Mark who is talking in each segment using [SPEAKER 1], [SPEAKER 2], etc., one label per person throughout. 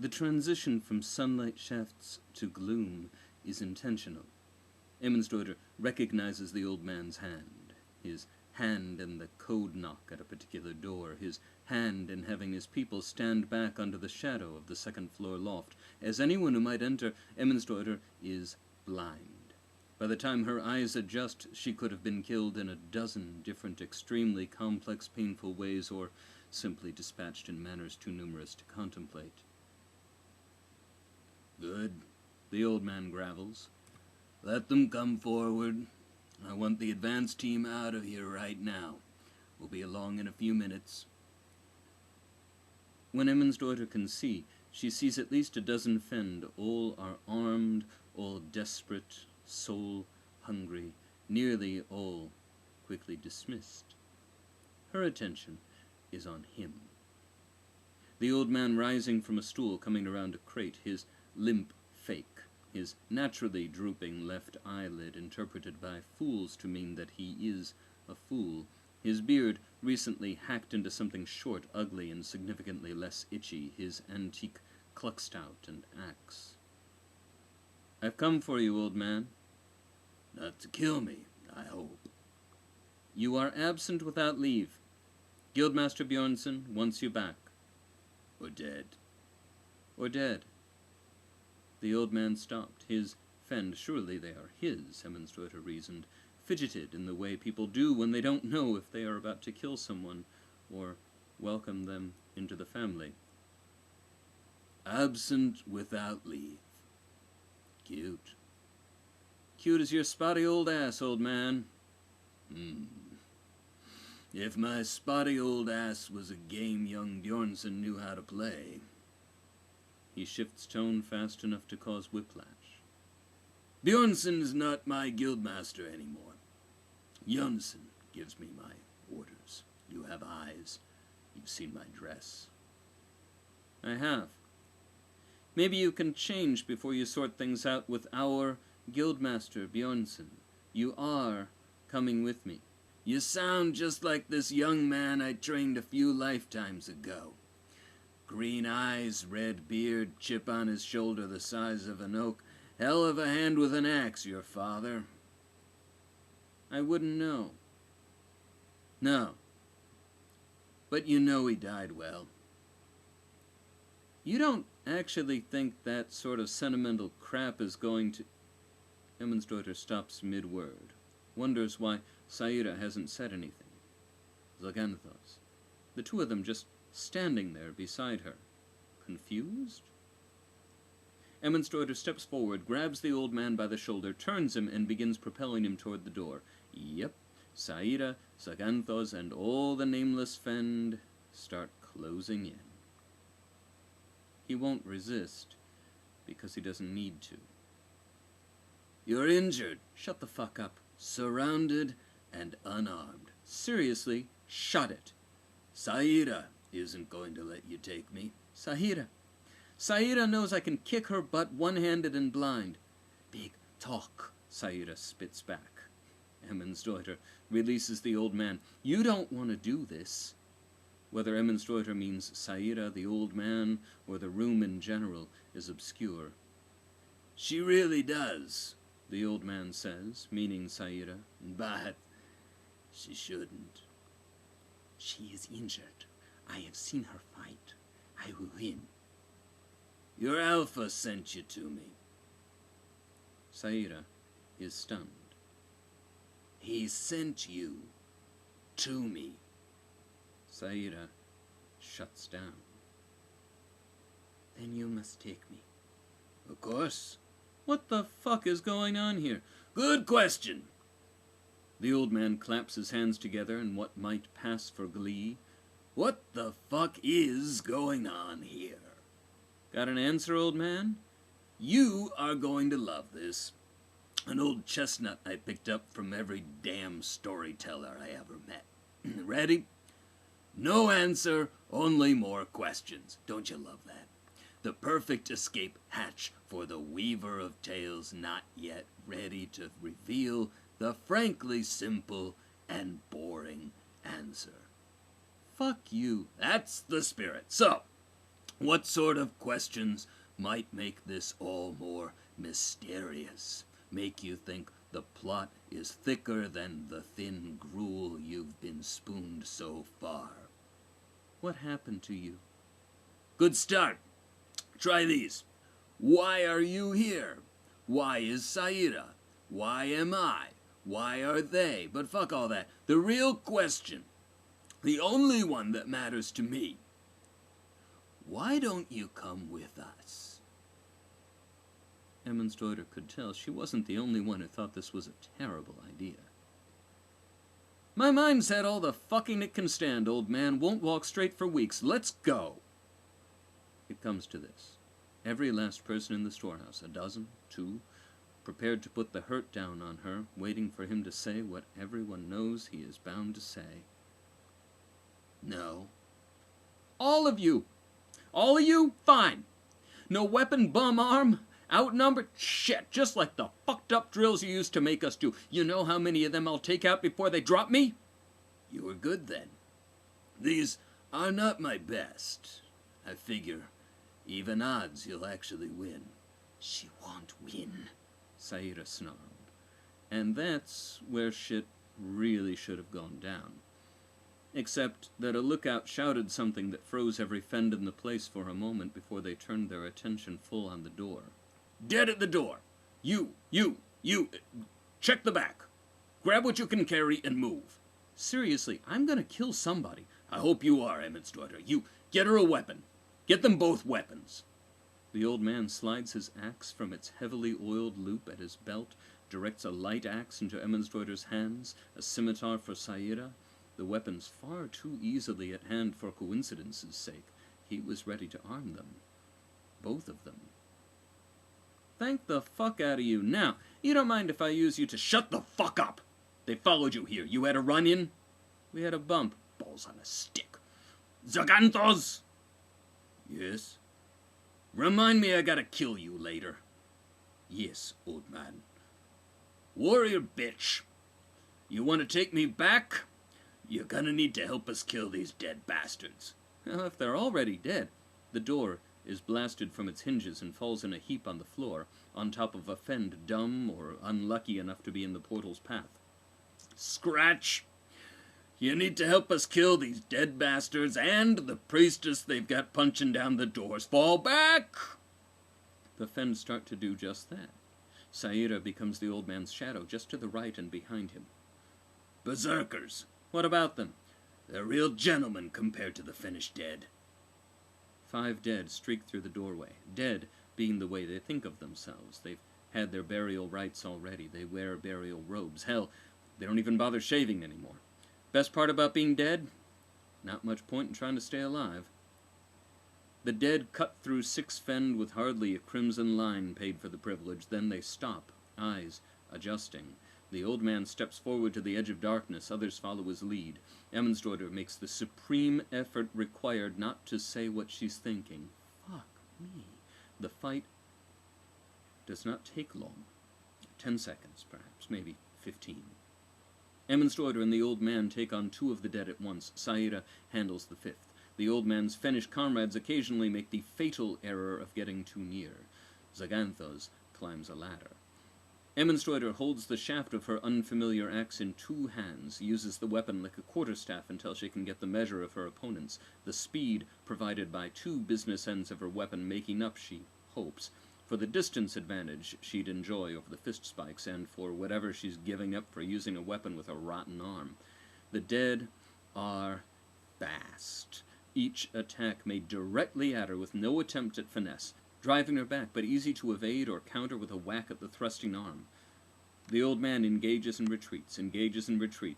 [SPEAKER 1] The transition from sunlight shafts to gloom is intentional. Emmonsdeuter recognizes the old man's hand. His hand in the code knock at a particular door. His hand in having his people stand back under the shadow of the second-floor loft. As anyone who might enter, Emmonsdeuter is blind. By the time her eyes adjust, she could have been killed in a dozen different extremely complex, painful ways, or simply dispatched in manners too numerous to contemplate. "Good," the old man gravels. "Let them come forward. I want the advance team out of here right now. We'll be along in a few minutes." When Emmonsdeuter can see, she sees at least a dozen Fend. All are armed, all desperate, soul-hungry, nearly all quickly dismissed. Her attention is on him. The old man rising from a stool, coming around a crate, his limp fake, his naturally drooping left eyelid interpreted by fools to mean that he is a fool, his beard recently hacked into something short, ugly, and significantly less itchy, his antique cluckstout and axe. "I've come for you, old man." "Not to kill me, I hope." "You are absent without leave. Guildmaster Bjornsson wants you back." "Or dead." "Or dead." The old man stopped. His Fend, surely they are his, Emmonsdeuter reasoned, fidgeted in the way people do when they don't know if they are about to kill someone or welcome them into the family. "Absent without leave. Cute." "Cute as your spotty old ass, old man." If my spotty old ass was a game young Bjornsson knew how to play." He shifts tone fast enough to cause whiplash. "Bjornsson is not my guildmaster anymore. Jönsson gives me my orders. You have eyes. You've seen my dress." "I have. Maybe you can change before you sort things out with our guildmaster Bjornsson. You are coming with me." "You sound just like this young man I trained a few lifetimes ago. Green eyes, red beard, chip on his shoulder the size of an oak. Hell of a hand with an axe, your father." "I wouldn't know." "No. But you know he died well." "You don't actually think that sort of sentimental crap is going to—" Emmonsdeuter stops mid-word, wonders why Saira hasn't said anything. Zaganthos, the two of them just standing there beside her, confused? Emmonsdeuter steps forward, grabs the old man by the shoulder, turns him, and begins propelling him toward the door. Yep, Saira, Zaganthos, and all the nameless Fend start closing in. He won't resist, because he doesn't need to. "You're injured." "Shut the fuck up." "Surrounded and unarmed." "Seriously, shut it." "Saira isn't going to let you take me." Saira knows I can kick her butt one-handed and blind." "Big talk," Saira spits back. Emmonsdeuter releases the old man. "You don't want to do this." Whether Emmonsdeuter means Saira, the old man, or the room in general is obscure. "She really does," the old man says, meaning Saira. "But she shouldn't."
[SPEAKER 2] "She is injured. I have seen her fight. I will win."
[SPEAKER 1] "Your alpha sent you to me." Saira is stunned. "He sent you to me." Saira shuts down.
[SPEAKER 2] "Then you must take me."
[SPEAKER 1] "Of course." "What the fuck is going on here?" "Good question." The old man claps his hands together in what might pass for glee. "What the fuck is going on here?" "Got an answer, old man?" "You are going to love this. An old chestnut I picked up from every damn storyteller I ever met. Ready? No answer, only more questions. Don't you love that? The perfect escape hatch for the weaver of tales not yet ready to reveal the frankly simple and boring answer. Fuck you. That's the spirit. So, What sort of questions might make this all more mysterious? Make you think the plot is thicker than the thin gruel you've been spooned so far? What happened to you? Good start. Try these. Why are you here? Why is Saira? Why am I? Why are they? But fuck all that. The real question, the only one that matters to me. Why don't you come with us? Emmonsdeuter could tell she wasn't the only one who thought this was a terrible idea. My mind's had all the fucking it can stand, old man. Won't walk straight for weeks. Let's go. It comes to this. Every last person in the storehouse, a dozen, two, prepared to put the hurt down on her, waiting for him to say what everyone knows he is bound to say. No. All of you! All of you? Fine. No weapon, bum arm, outnumbered? Shit, just like the fucked up drills you used to make us do. You know how many of them I'll take out before they drop me? You were good then. These are not my best. I figure, even odds, you'll actually win.
[SPEAKER 2] She won't win,
[SPEAKER 1] Saira snarled. And that's where shit really should have gone down. Except that a lookout shouted something that froze every fend in the place for a moment before they turned their attention full on the door. Dead at the door! You! Check the back! Grab what you can carry and move. Seriously, I'm gonna kill somebody. I hope you are, Emmonsdeuter. You, get her a weapon. Get them both weapons. The old man slides his axe from its heavily oiled loop at his belt, directs a light axe into Emmonsdeuter's hands, a scimitar for Saira, the weapons far too easily at hand for coincidence's sake. He was ready to arm them. Both of them. Thank the fuck out of you. Now, you don't mind if I use you to shut the fuck up! They followed you here. You had a run-in? We had a bump. Balls on a stick. Zaganthos! Yes? Remind me I gotta kill you later. Yes, old man. Warrior bitch. You want to take me back? You're gonna need to help us kill these dead bastards. Well, if they're already dead. The door is blasted from its hinges and falls in a heap on the floor, on top of a fend dumb or unlucky enough to be in the portal's path. Scratch! You need to help us kill these dead bastards and the priestess they've got punching down the doors. Fall back! The fend start to do just that. Saira becomes the old man's shadow just to the right and behind him. Berserkers! What about them? They're real gentlemen compared to the finished dead. 5 dead streak through the doorway. Dead being the way they think of themselves. They've had their burial rites already. They wear burial robes. Hell, they don't even bother shaving anymore. Best part about being dead? Not much point in trying to stay alive. The dead cut through 6 fend with hardly a crimson line paid for the privilege. Then they stop, eyes adjusting. The old man steps forward to the edge of darkness. Others follow his lead. Emmonsdeuter makes the supreme effort required not to say what she's thinking. Fuck me. The fight does not take long. 10 seconds, perhaps, maybe 15. Emmonsdeuter and the old man take on 2 of the dead at once. Saira handles the 5th. The old man's Fennish comrades occasionally make the fatal error of getting too near. Zaganthos climbs a ladder. Emmonsdeuter holds the shaft of her unfamiliar axe in 2 hands, uses the weapon like a quarterstaff until she can get the measure of her opponents, the speed provided by 2 business ends of her weapon making up, she hopes, for the distance advantage she'd enjoy over the fist spikes and for whatever she's giving up for using a weapon with a rotten arm. The dead are fast. Each attack made directly at her with no attempt at finesse, driving her back, but easy to evade or counter with a whack at the thrusting arm. The old man engages and retreats,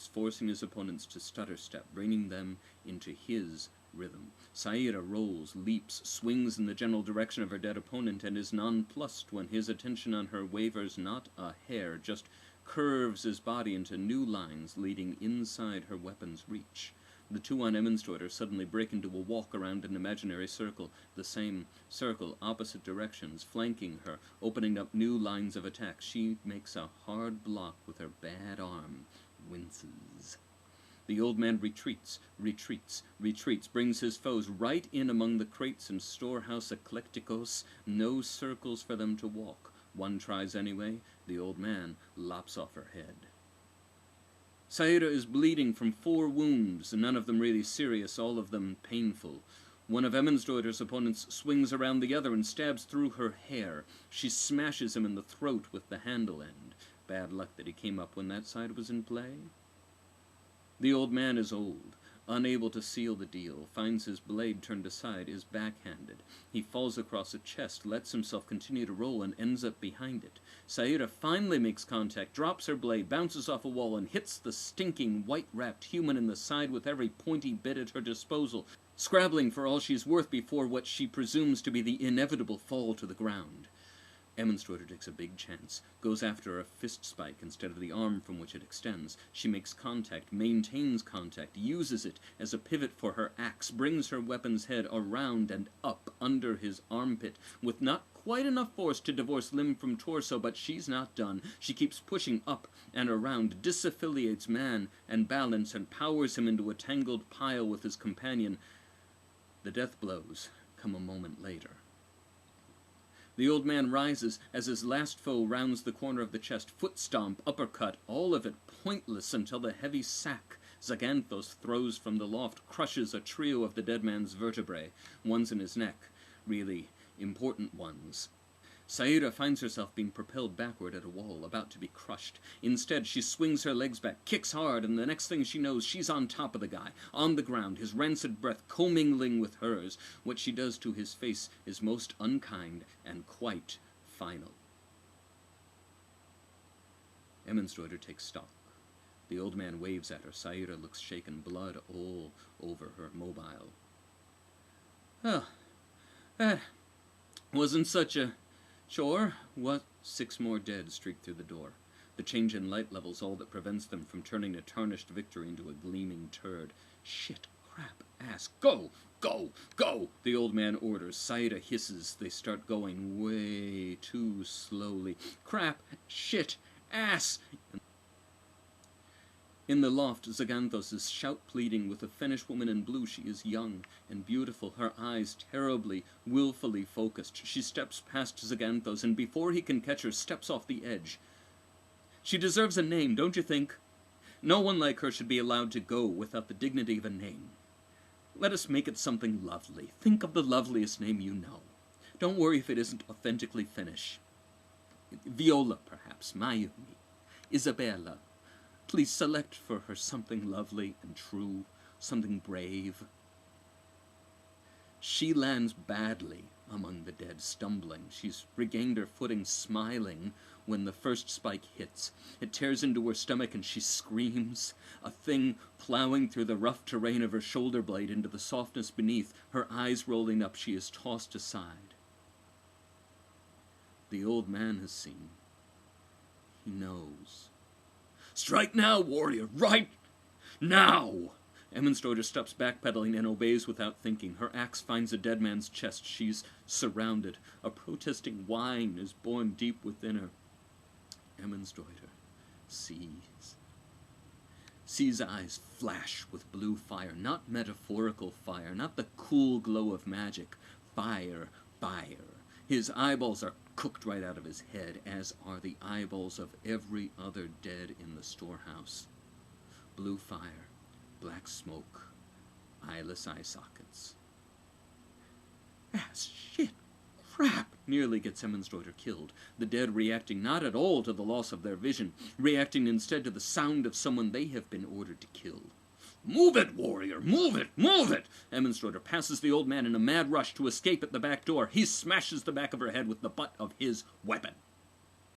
[SPEAKER 1] forcing his opponents to stutter step, bringing them into his rhythm. Saira rolls, leaps, swings in the general direction of her dead opponent, and is nonplussed when his attention on her wavers not a hair, just curves his body into new lines leading inside her weapon's reach. The 2 on Emmonsdeuter suddenly break into a walk around an imaginary circle, the same circle, opposite directions, flanking her, opening up new lines of attack. She makes a hard block with her bad arm, winces. The old man retreats, brings his foes right in among the crates and storehouse eclecticos, no circles for them to walk. One tries anyway, the old man lops off her head. Saira is bleeding from 4 wounds, none of them really serious, all of them painful. One of Emmonsdeuter's opponents swings around the other and stabs through her hair. She smashes him in the throat with the handle end. Bad luck that he came up when that side was in play. The old man is old, unable to seal the deal, finds his blade turned aside, is backhanded. He falls across a chest, lets himself continue to roll, and ends up behind it. Saira finally makes contact, drops her blade, bounces off a wall, and hits the stinking, white-wrapped human in the side with every pointy bit at her disposal, scrabbling for all she's worth before what she presumes to be the inevitable fall to the ground. Emmonsdeuter takes a big chance, goes after a fist spike instead of the arm from which it extends. She makes contact, maintains contact, uses it as a pivot for her axe, brings her weapon's head around and up under his armpit, with not quite enough force to divorce limb from torso, but she's not done. She keeps pushing up and around, disaffiliates man and balance, and powers him into a tangled pile with his companion. The death blows come a moment later. The old man rises as his last foe rounds the corner of the chest, foot stomp, uppercut, all of it pointless until the heavy sack Zaganthos throws from the loft crushes a trio of the dead man's vertebrae, ones in his neck, really important ones. Saira finds herself being propelled backward at a wall, about to be crushed. Instead, she swings her legs back, kicks hard, and the next thing she knows, she's on top of the guy, on the ground, his rancid breath commingling with hers. What she does to his face is most unkind and quite final. Emmonsdeuter takes stock. The old man waves at her. Saira looks shaken, blood all over her mobile. Oh, that wasn't such a... Sure, what? 6 more dead streak through the door. The change in light level's all that prevents them from turning a tarnished victory into a gleaming turd. Shit, crap, ass, go, go, go, the old man orders. Saira hisses. They start going way too slowly. Crap, shit, ass. In the loft, Zaganthos is shout-pleading with a Finnish woman in blue. She is young and beautiful, her eyes terribly, willfully focused. She steps past Zaganthos, and before he can catch her, steps off the edge. She deserves a name, don't you think? No one like her should be allowed to go without the dignity of a name. Let us make it something lovely. Think of the loveliest name you know. Don't worry if it isn't authentically Finnish. Viola, perhaps. Mayumi. Isabella. Please select for her something lovely and true, something brave. She lands badly among the dead, stumbling. She's regained her footing, smiling, when the first spike hits. It tears into her stomach and she screams, a thing plowing through the rough terrain of her shoulder blade into the softness beneath. Her eyes rolling up, she is tossed aside. The old man has seen. He knows. Strike now, warrior! Right now! Emmonsdeuter steps backpedaling and obeys without thinking. Her axe finds a dead man's chest. She's surrounded. A protesting whine is born deep within her. Emmonsdeuter sees eyes flash with blue fire, not metaphorical fire, not the cool glow of magic. Fire. His eyeballs are cooked right out of his head, as are the eyeballs of every other dead in the storehouse. Blue fire, black smoke, eyeless eye sockets. Ass, shit, crap, nearly gets Emmonsdeuter killed, the dead reacting not at all to the loss of their vision, reacting instead to the sound of someone they have been ordered to kill. Move it, warrior! Move it! Move it! Emmonsdeuter passes the old man in a mad rush to escape at the back door. He smashes the back of her head with the butt of his weapon.